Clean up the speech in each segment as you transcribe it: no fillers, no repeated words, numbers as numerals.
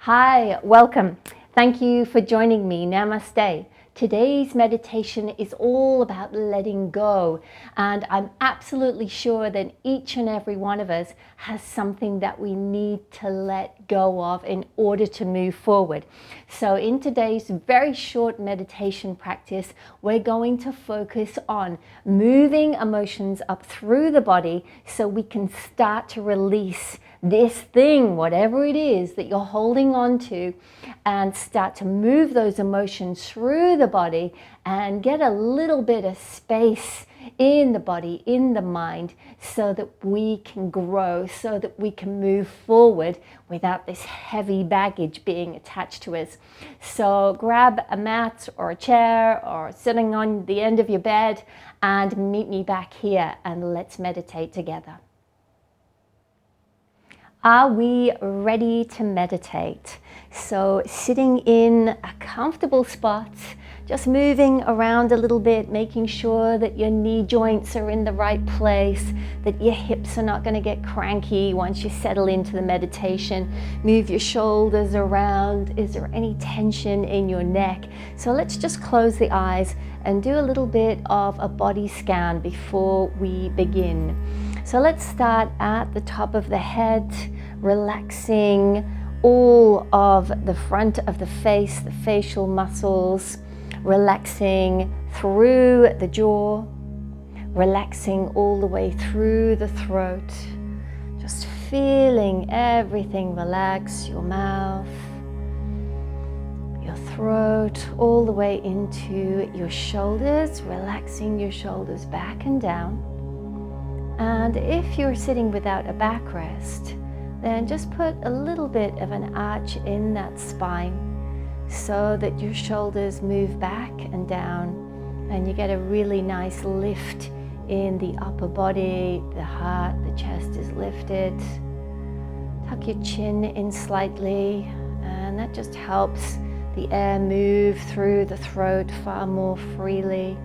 Hi, welcome. Thank you for joining me. Namaste. Today's meditation is all about letting go, and I'm absolutely sure that each and every one of us has something that we need to let go of in order to move forward. So in today's very short meditation practice, we're going to focus on moving emotions up through the body so we can start to release this thing, whatever it is that you're holding on to, and start to move those emotions through the body and get a little bit of space in the body, in the mind, so that we can grow, so that we can move forward without this heavy baggage being attached to us. So grab a mat or a chair or sitting on the end of your bed and meet me back here and let's meditate together. Are we ready to meditate? So sitting in a comfortable spot, just moving around a little bit, making sure that your knee joints are in the right place, that your hips are not going to get cranky once you settle into the meditation. Move your shoulders around. Is there any tension in your neck? So let's just close the eyes and do a little bit of a body scan before we begin. So let's start at the top of the head, relaxing all of the front of the face, the facial muscles, relaxing through the jaw, relaxing all the way through the throat, just feeling everything relax, your mouth, your throat, all the way into your shoulders, relaxing your shoulders back and down. And if you're sitting without a backrest, then just put a little bit of an arch in that spine so that your shoulders move back and down and you get a really nice lift in the upper body, the heart, the chest is lifted. Tuck your chin in slightly, and that just helps the air move through the throat far more freely.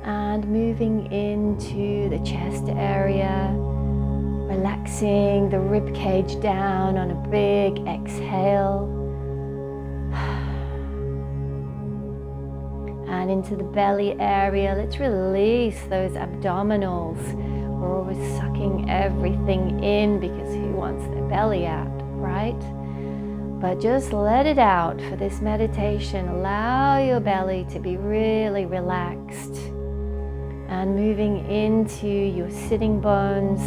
And moving into the chest area, relaxing the rib cage down on a big exhale. And into the belly area, let's release those abdominals. We're always sucking everything in because who wants their belly out, right? But just let it out for this meditation. Allow your belly to be really relaxed. And moving into your sitting bones,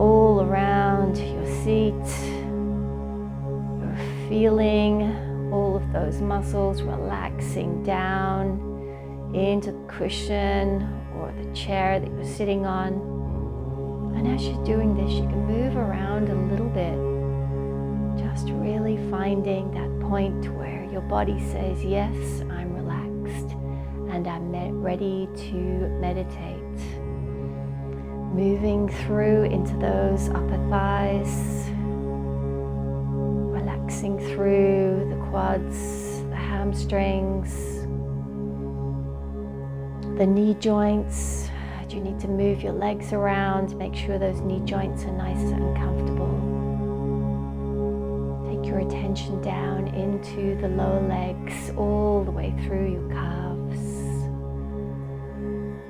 all around your seat. You're feeling all of those muscles relaxing down into the cushion or the chair that you're sitting on. And as you're doing this, you can move around a little bit, just really finding that point where your body says, yes, I'm relaxed and I'm ready to meditate. Moving through into those upper thighs, relaxing through the quads, the hamstrings, the knee joints. You need to move your legs around, make sure those knee joints are nice and comfortable. Take your attention down into the lower legs, all the way through your calves.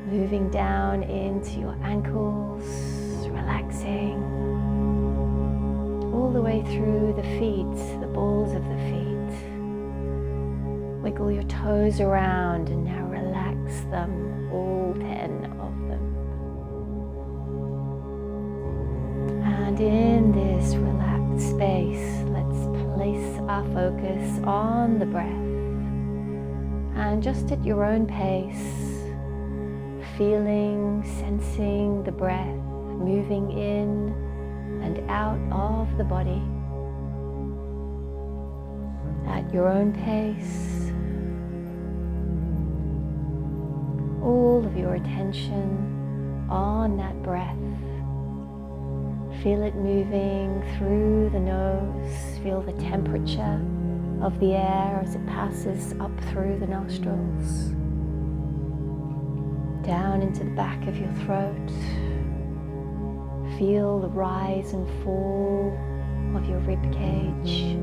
Moving down into your ankles, relaxing. All the way through the feet, the balls of the feet. Wiggle your toes around and now relax them, all 10 of them. And in this relaxed space, let's place our focus on the breath. And just at your own pace, feeling, sensing the breath moving in and out of the body at your own pace. All of your attention on that breath. Feel it moving through the nose. Feel the temperature of the air as it passes up through the nostrils. Down into the back of your throat. Feel the rise and fall of your rib cage. ribcage,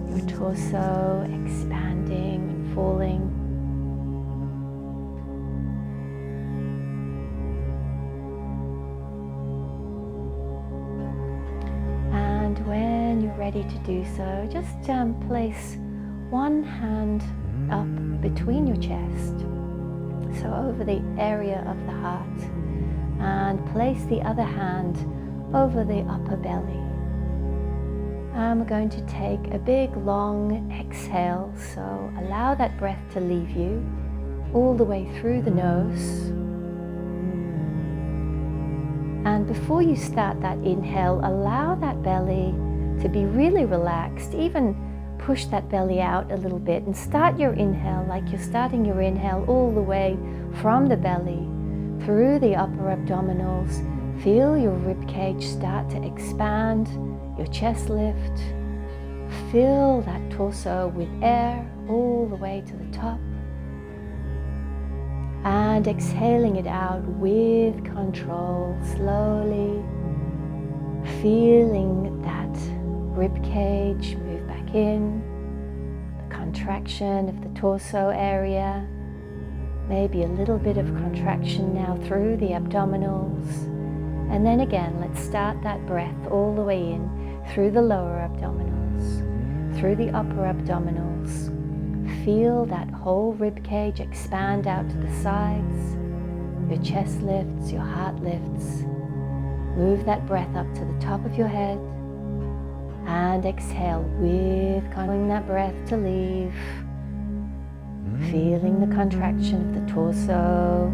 your torso expanding and falling. And when you're ready to do so, just place one hand up between your chest, so over the area of the heart, and place the other hand over the upper belly. And we're going to take a big long exhale, so allow that breath to leave you all the way through the nose. And before you start that inhale, allow that belly to be really relaxed. Even push that belly out a little bit and start your inhale like you're starting your inhale all the way from the belly through the upper abdominals. Feel your ribcage start to expand, your chest lift. Fill that torso with air all the way to the top. And exhaling it out with control, slowly feeling that ribcage move back in, the contraction of the torso area, maybe a little bit of contraction now through the abdominals. And then again, let's start that breath all the way in through the lower abdominals, through the upper abdominals. Feel that whole ribcage expand out to the sides. Your chest lifts, your heart lifts. Move that breath up to the top of your head. And exhale with allowing that breath to leave. Feeling the contraction of the torso,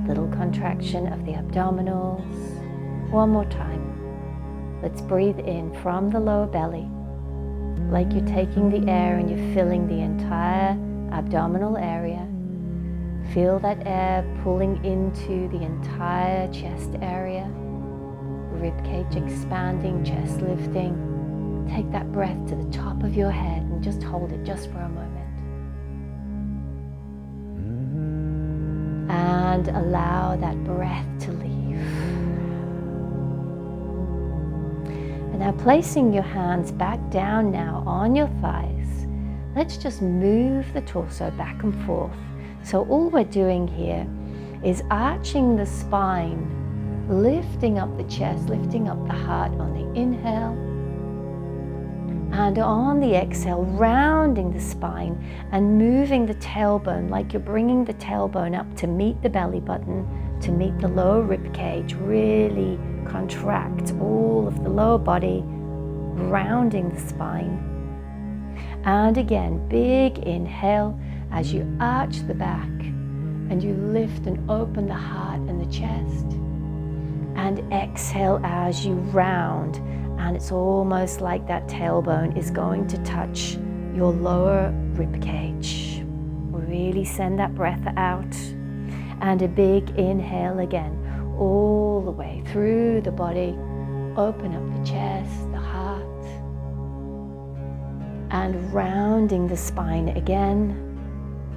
little contraction of the abdominals. One more time. Let's breathe in from the lower belly, like you're taking the air and you're filling the entire abdominal area. Feel that air pulling into the entire chest area. Ribcage expanding, chest lifting. Take that breath to the top of your head and just hold it just for a moment. And allow that breath to leave. And now placing your hands back down now on your thighs, let's just move the torso back and forth. So all we're doing here is arching the spine, lifting up the chest, lifting up the heart on the inhale. And on the exhale, rounding the spine and moving the tailbone like you're bringing the tailbone up to meet the belly button, to meet the lower rib cage. Really contract all of the lower body, rounding the spine. And again, big inhale as you arch the back and you lift and open the heart and the chest. And exhale as you round. And it's almost like that tailbone is going to touch your lower rib cage. Really send that breath out. And a big inhale again, all the way through the body. Open up the chest, the heart. And rounding the spine again.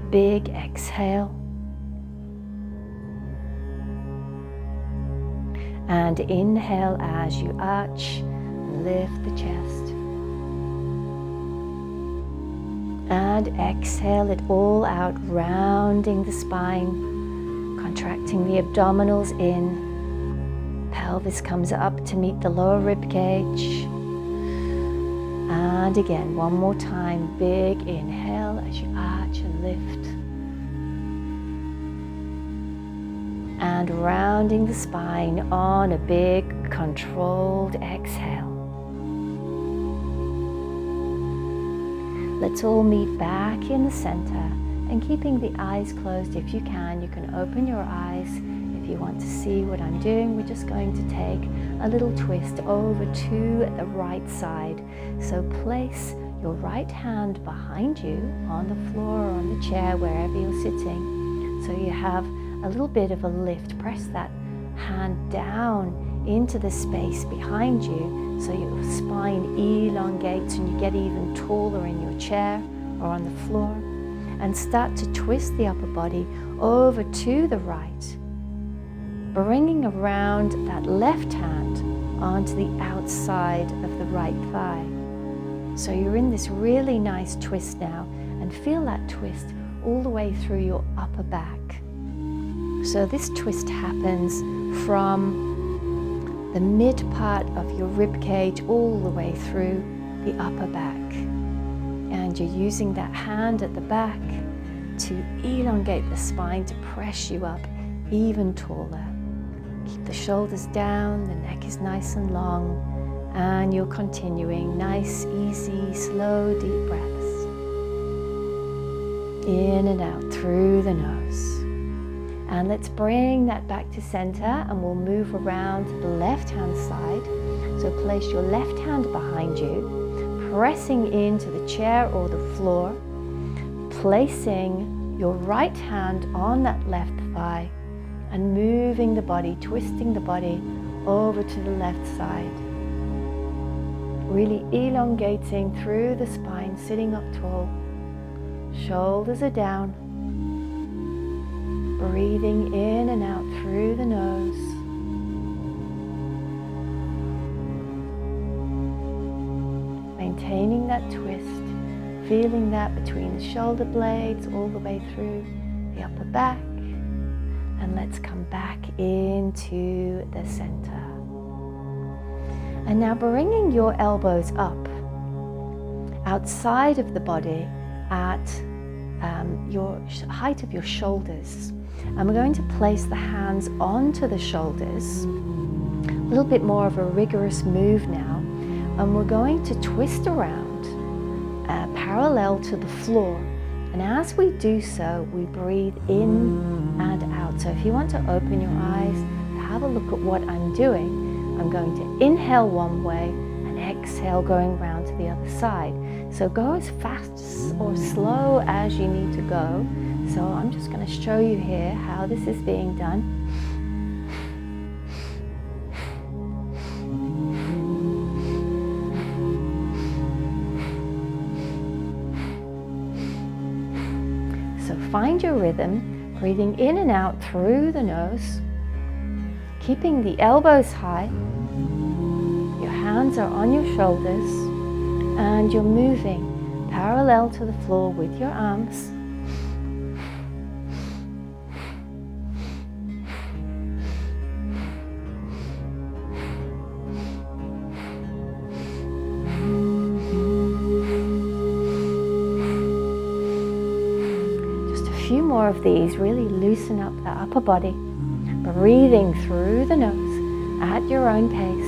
Big exhale. And inhale as you arch. Lift the chest. And exhale it all out, rounding the spine, contracting the abdominals in. Pelvis comes up to meet the lower rib cage. And again, one more time, big inhale as you arch and lift. And rounding the spine on a big controlled exhale. Let's all meet back in the center, and keeping the eyes closed if you can. You can open your eyes if you want to see what I'm doing. We're just going to take a little twist over to the right side. So place your right hand behind you on the floor or on the chair, wherever you're sitting. So you have a little bit of a lift. Press that hand down into the space behind you so your spine elongates and you get even taller in your chair or on the floor. And start to twist the upper body over to the right, bringing around that left hand onto the outside of the right thigh. So you're in this really nice twist now, and feel that twist all the way through your upper back. So this twist happens from the mid part of your rib cage all the way through the upper back. And you're using that hand at the back to elongate the spine, to press you up even taller. Keep the shoulders down, the neck is nice and long, and you're continuing nice, easy, slow, deep breaths. In and out through the nose. And let's bring that back to center, and we'll move around to the left-hand side. So place your left hand behind you, pressing into the chair or the floor, placing your right hand on that left thigh, and moving the body, twisting the body over to the left side. Really elongating through the spine, sitting up tall. Shoulders are down. Breathing in and out through the nose. Maintaining that twist, feeling that between the shoulder blades all the way through the upper back. And let's come back into the center. And now bringing your elbows up outside of the body at your height of your shoulders. And we're going to place the hands onto the shoulders. A little bit more of a rigorous move now. And we're going to twist around parallel to the floor. And as we do so, we breathe in and out. So if you want to open your eyes, have a look at what I'm doing. I'm going to inhale one way and exhale going round to the other side. So go as fast or slow as you need to go. So I'm just going to show you here how this is being done. So find your rhythm, breathing in and out through the nose, keeping the elbows high. Your hands are on your shoulders, and you're moving parallel to the floor with your arms. Just a few more of these, really loosen up the upper body, breathing through the nose at your own pace.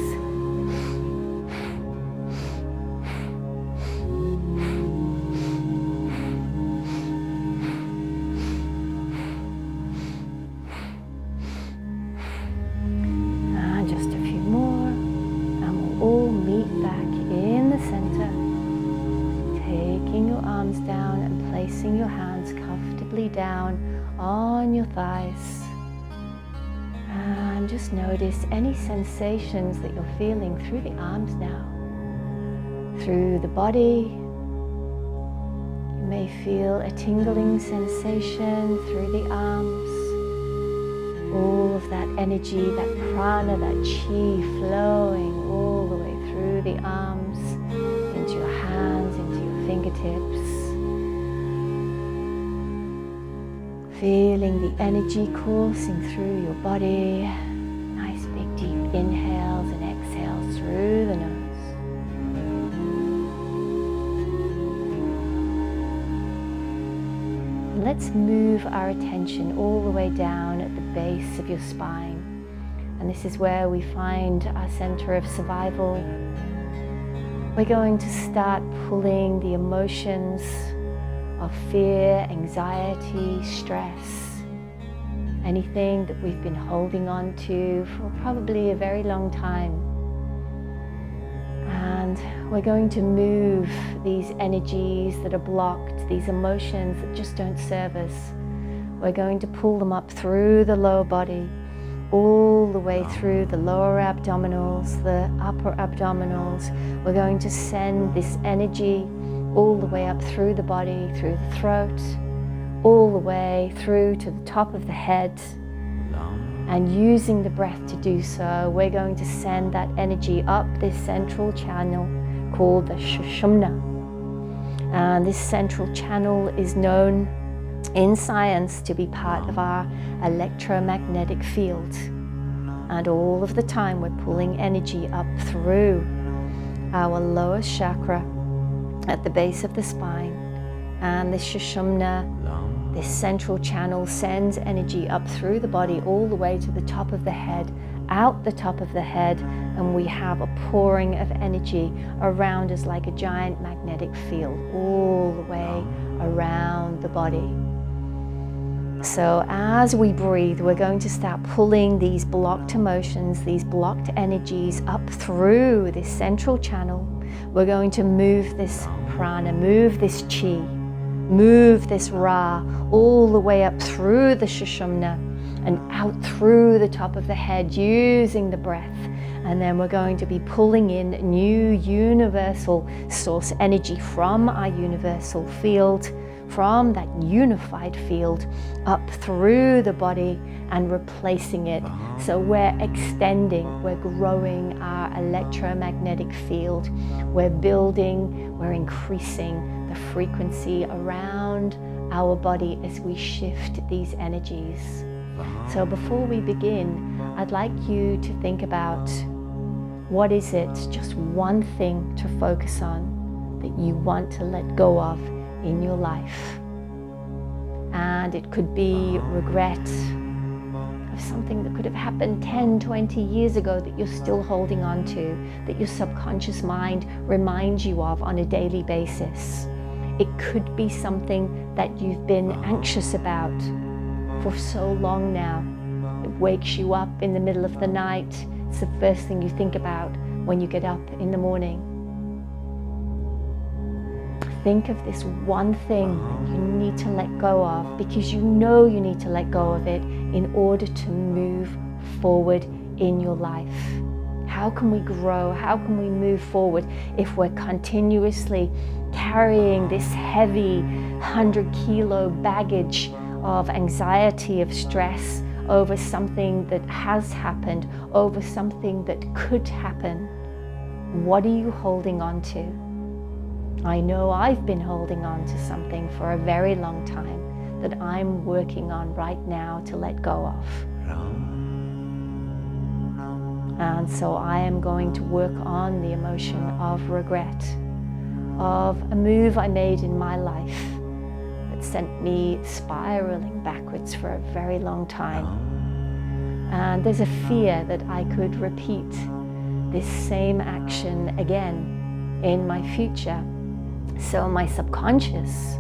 Down on your thighs, and just notice any sensations that you're feeling through the arms now, through the body. You may feel a tingling sensation through the arms, all of that energy, that prana, that chi flowing all the way through the arms, into your hands, into your fingertips. Feeling the energy coursing through your body. Nice big deep inhales and exhales through the nose. And let's move our attention all the way down at the base of your spine. And this is where we find our center of survival. We're going to start pulling the emotions of fear, anxiety, stress, anything that we've been holding on to for probably a very long time. And we're going to move these energies that are blocked, these emotions that just don't serve us. We're going to pull them up through the lower body, all the way through the lower abdominals, the upper abdominals. We're going to send this energy all the way up through the body, through the throat, all the way through to the top of the head. And using the breath to do so, we're going to send that energy up this central channel called the Sushumna. And this central channel is known in science to be part of our electromagnetic field. And all of the time we're pulling energy up through our lowest chakra at the base of the spine. And this Sushumna, this central channel, sends energy up through the body all the way to the top of the head, out the top of the head, and we have a pouring of energy around us like a giant magnetic field all the way around the body. So as we breathe, we're going to start pulling these blocked emotions, these blocked energies up through this central channel. We're going to move this prana, move this chi, move this ra all the way up through the Sushumna and out through the top of the head using the breath. And then we're going to be pulling in new universal source energy from our universal field, from that unified field up through the body and replacing it. So we're extending, we're growing our electromagnetic field, we're building, we're increasing the frequency around our body as we shift these energies. So before we begin, I'd like you to think about what is it, just one thing to focus on that you want to let go of in your life. And it could be regret of something that could have happened 10, 20 years ago that you're still holding on to, that your subconscious mind reminds you of on a daily basis. It could be something that you've been anxious about for so long now. It wakes you up in the middle of the night. It's the first thing you think about when you get up in the morning. Think of this one thing that you need to let go of, because you know you need to let go of it in order to move forward in your life. How can we grow? How can we move forward if we're continuously carrying this heavy 100-kilo baggage of anxiety, of stress over something that has happened, over something that could happen? What are you holding on to? I know I've been holding on to something for a very long time that I'm working on right now to let go of. And so I am going to work on the emotion of regret, of a move I made in my life that sent me spiraling backwards for a very long time. And there's a fear that I could repeat this same action again in my future. So my subconscious,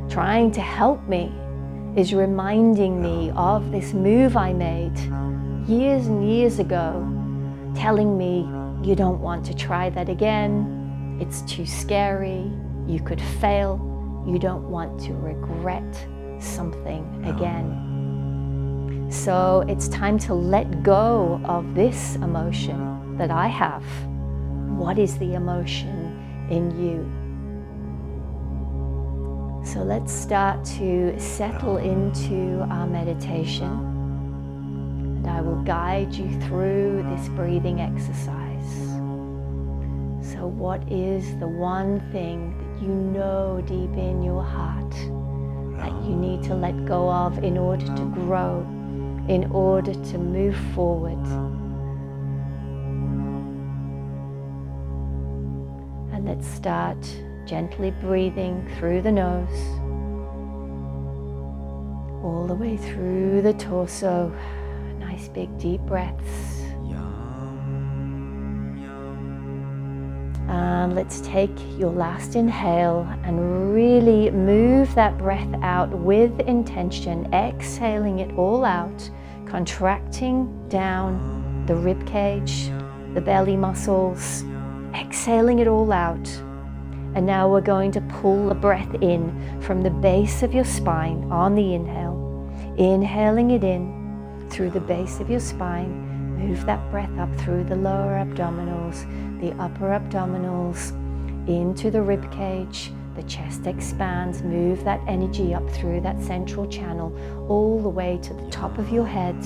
trying to help me, is reminding me of this move I made years and years ago, telling me, you don't want to try that again, it's too scary, you could fail, you don't want to regret something again. So it's time to let go of this emotion that I have. What is the emotion in you? So let's start to settle into our meditation, and I will guide you through this breathing exercise. So what is the one thing that you know deep in your heart that you need to let go of in order to grow, in order to move forward? And let's start gently breathing through the nose, all the way through the torso. Nice big deep breaths. And let's take your last inhale and really move that breath out with intention, exhaling it all out, contracting down the rib cage, the belly muscles, exhaling it all out. And now we're going to pull the breath in from the base of your spine on the inhale. Inhaling it in through the base of your spine. Move that breath up through the lower abdominals, the upper abdominals, into the rib cage. The chest expands. Move that energy up through that central channel all the way to the top of your head.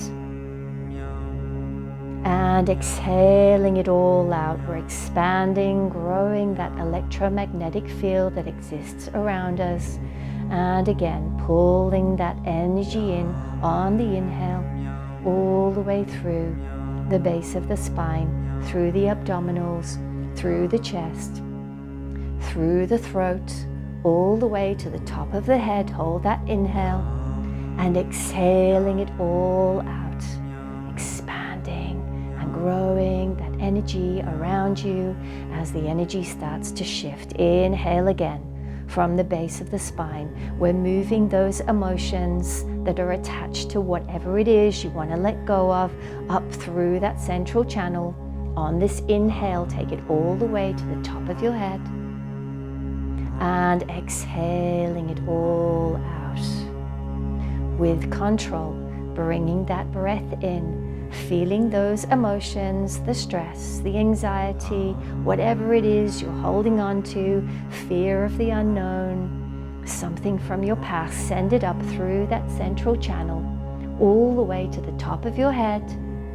And exhaling it all out, we're expanding, growing that electromagnetic field that exists around us. And again, pulling that energy in on the inhale, all the way through the base of the spine, through the abdominals, through the chest, through the throat, all the way to the top of the head. Hold that inhale and exhaling it all out, expanding and growing that energy around you as the energy starts to shift. Inhale again from the base of the spine. We're moving those emotions that are attached to whatever it is you want to let go of up through that central channel. On this inhale, take it all the way to the top of your head. And exhaling it all out. With control, bringing that breath in, feeling those emotions, the stress, the anxiety, whatever it is you're holding on to, fear of the unknown, something from your past, send it up through that central channel, all the way to the top of your head.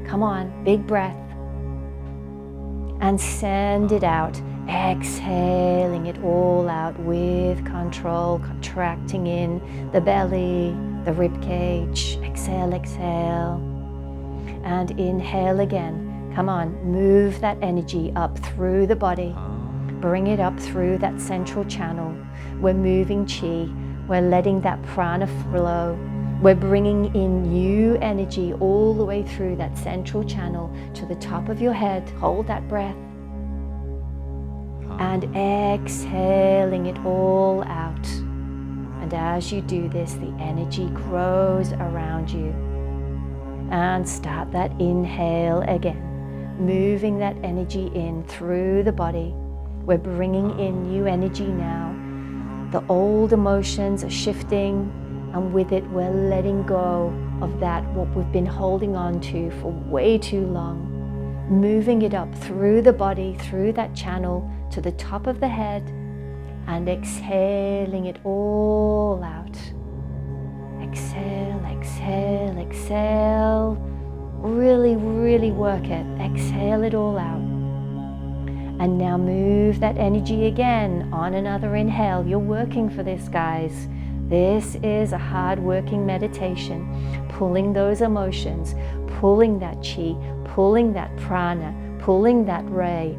Come on, big breath. And send it out, exhaling it all out with control, contracting in the belly, the rib cage. Exhale, exhale. And inhale again. Come on, move that energy up through the body. Bring it up through that central channel. We're moving chi. We're letting that prana flow. We're bringing in new energy all the way through that central channel to the top of your head. Hold that breath. And exhaling it all out. And as you do this, the energy grows around you. And start that inhale again, moving that energy in through the body. We're bringing in new energy now. The old emotions are shifting, and with it we're letting go of that what we've been holding on to for way too long. Moving it up through the body, through that channel to the top of the head, and exhaling it all out. Exhale, exhale, exhale. Really, really work it. Exhale it all out. And now move that energy again on another inhale. You're working for this, guys. This is a hard-working meditation. Pulling those emotions, pulling that chi, pulling that prana, pulling that ray,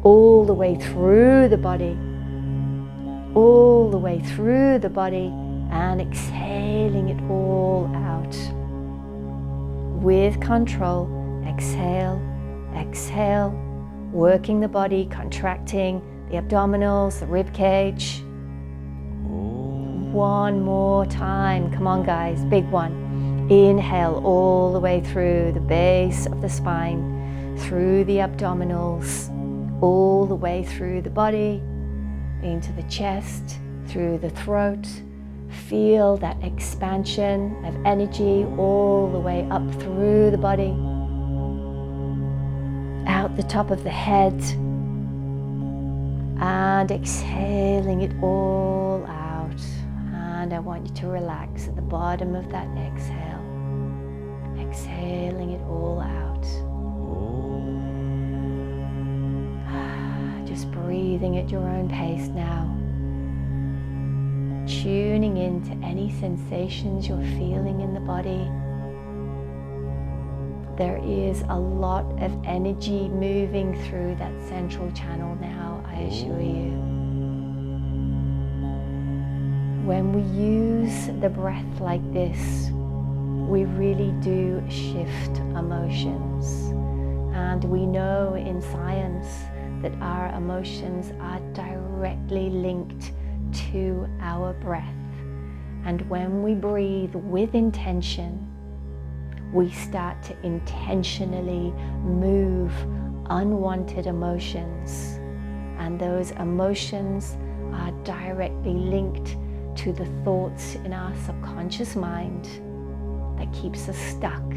all the way through the body. All the way through the body. And exhaling it all out. With control, exhale, exhale, working the body, contracting the abdominals, the rib cage. One more time, come on guys, big one. Inhale all the way through the base of the spine, through the abdominals, all the way through the body, into the chest, through the throat. Feel that expansion of energy all the way up through the body, out the top of the head, and exhaling it all out. And I want you to relax at the bottom of that exhale, exhaling it all out. Just breathing at your own pace now. Tuning into any sensations you're feeling in the body. There is a lot of energy moving through that central channel now, I assure you. When we use the breath like this, we really do shift emotions. And we know in science that our emotions are directly linked to our breath. And when we breathe with intention, we start to intentionally move unwanted emotions. And those emotions are directly linked to the thoughts in our subconscious mind that keeps us stuck,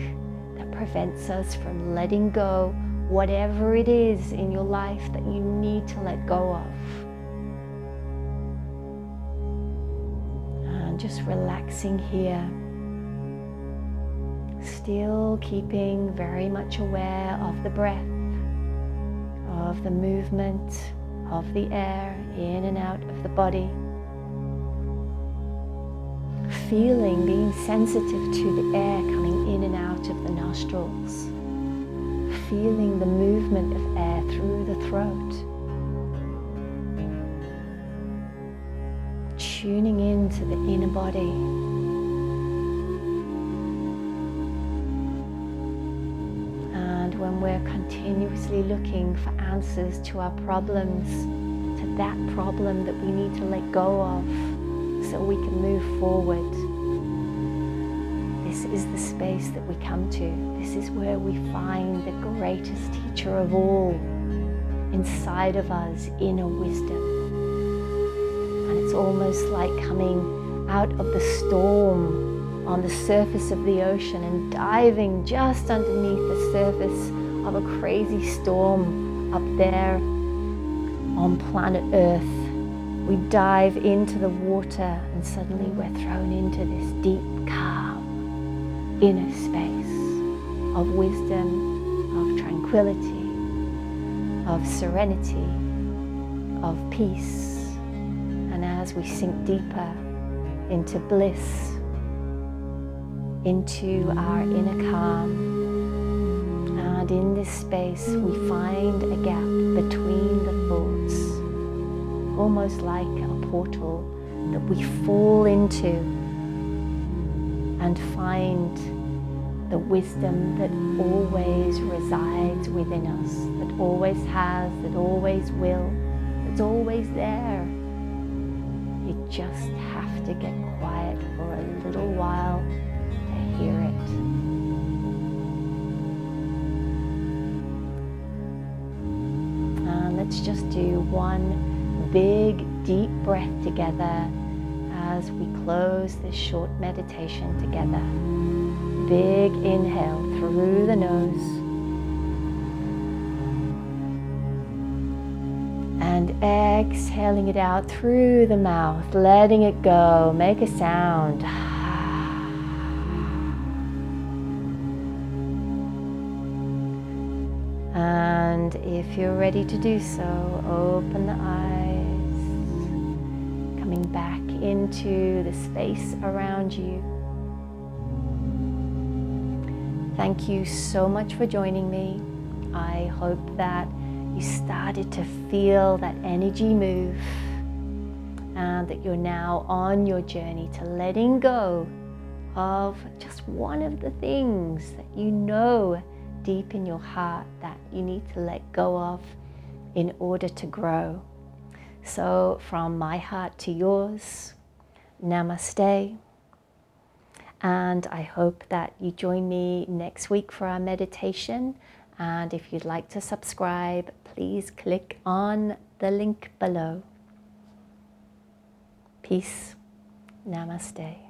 that prevents us from letting go whatever it is in your life that you need to let go of. Just relaxing here, Still keeping very much aware of the breath, of the movement of the air in and out of the body. Feeling, being sensitive to the air coming in and out of the nostrils. Feeling the movement of air through the throat. Tuning into the inner body. And when we're continuously looking for answers to our problems, to that problem that we need to let go of so we can move forward, this is the space that we come to. This is where we find the greatest teacher of all inside of us, inner wisdom. And it's almost like coming out of the storm on the surface of the ocean and diving just underneath the surface of a crazy storm up there on planet Earth. We dive into the water and suddenly we're thrown into this deep, calm, inner space of wisdom, of tranquility, of serenity, of peace. And as we sink deeper into bliss, into our inner calm, and in this space we find a gap between the thoughts, almost like a portal that we fall into and find the wisdom that always resides within us, that always has, that always will, that's always there. You just have to get quiet for a little while to hear it. And let's just do one big, deep breath together as we close this short meditation together. Big inhale through the nose and exhaling it out through the mouth, letting it go. Make a sound. And if you're ready to do so, open the eyes, coming back into the space around you. Thank you so much for joining me. I hope that you started to feel that energy move and that you're now on your journey to letting go of just one of the things that you know deep in your heart that you need to let go of in order to grow. So from my heart to yours, namaste. And I hope that you join me next week for our meditation. And if you'd like to subscribe, please click on the link below. Peace. Namaste.